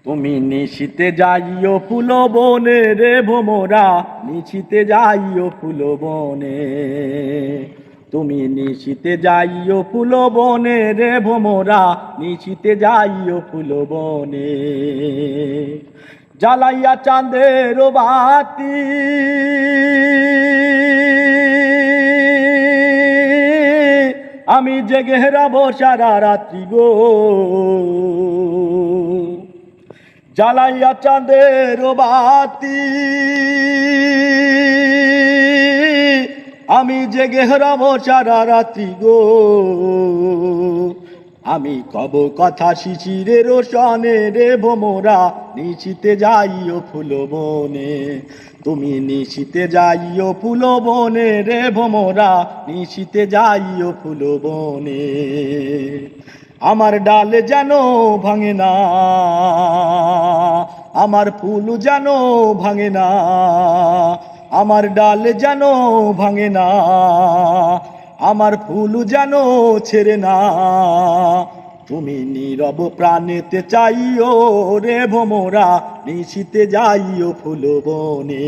তুমি নিশিতে যাইও ফুল বনে রে ভোমরা, নিশিতে যাইও ফুল বনে। তুমি নিশিতে যাইও ফুল বনে রে ভোমরা, নিশিতে যাইও ফুল বনে। জ্বালাইয়া চাঁদের বাতি আমি জেগে রাবো সারা রাত্রি গো। জ্বালাইয়া চাঁদের বাতি আমি জেগে রাবো সারা রাত্রি গো। আমি কব কথা শিশিরের সনে রে ভোমরা, নিশিতে যাইও ফুল বনে। তুমি নিশিতে যাইও ফুল বনে রে ভোমরা, নিশিতে যাইও ফুল বনে। আমার ডাল যেন ভাঙে না, আমার ফুল যেন ভাঙে না, আমার ডাল যেন ভাঙে না, আমার ফুল যেন ছেড়ে না। তুমি নীরব প্রাণেতে চাইও রে ভোমরা, নিশিতে যাইও ফুল বনে।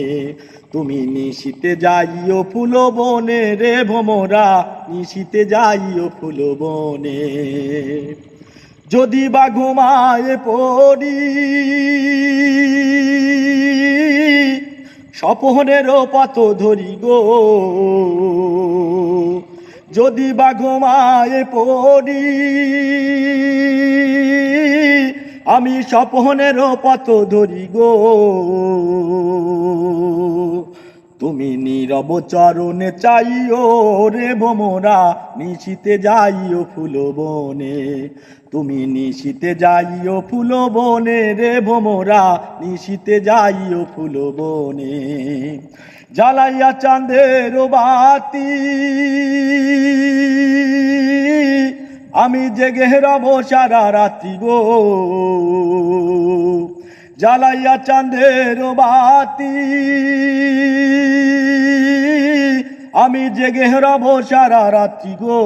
তুমি নিশিতে যাইও ফুল বনে রে ভোমরা, নিশিতে যাইও ফুল বনে। যদি বা ঘুমায় পড়ি স্বপ্নেরও পথ ধরি গো, যদি বা ঘুমায় পড়ি আমি স্বপ্নেরও পথ ধরি গো। তুমি নীরব চরণে চাইও রে ভোমরা, নিশিতে যাইও ফুল বনে। তুমি নিশিতে যাইও ফুল বনে রে ভোমরা, নিশিতে যাইও ফুল বনে। জ্বালাইয়া চাঁদের বাতি আমি জেগে রাবো সারা রাত্রি গো। জ্বালাইয়া চাঁদের বাতি আমি জেগে রাবো সারা রাত্রি গো।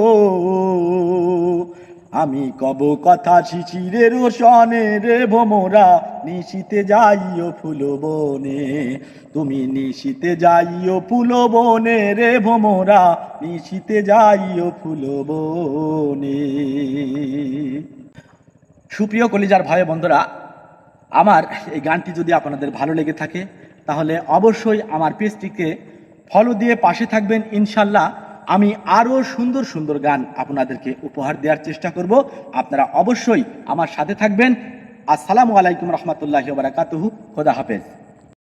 আমি কব কথা শিশিরের সনে রে ভোমরা, নিশিতে যাইও ফুল বনে। তুমি নিশিতে যাইও ফুল বনে রে ভোমরা, নিশিতে যাইও ফুল বনে। সুপ্রিয় কলিজার ভাই বন্ধুরা, আমার এই গানটি যদি আপনাদের ভালো লেগে থাকে তাহলে অবশ্যই আমার পেজটিকে ফলো দিয়ে পাশে থাকবেন। ইনশাল্লাহ আমি আরও সুন্দর সুন্দর গান আপনাদেরকে উপহার দেওয়ার চেষ্টা করব। আপনারা অবশ্যই আমার সাথে থাকবেন। আসসালামু আলাইকুম রহমতুল্লাহি ওয়া বারাকাতুহু। খোদা হাফেজ।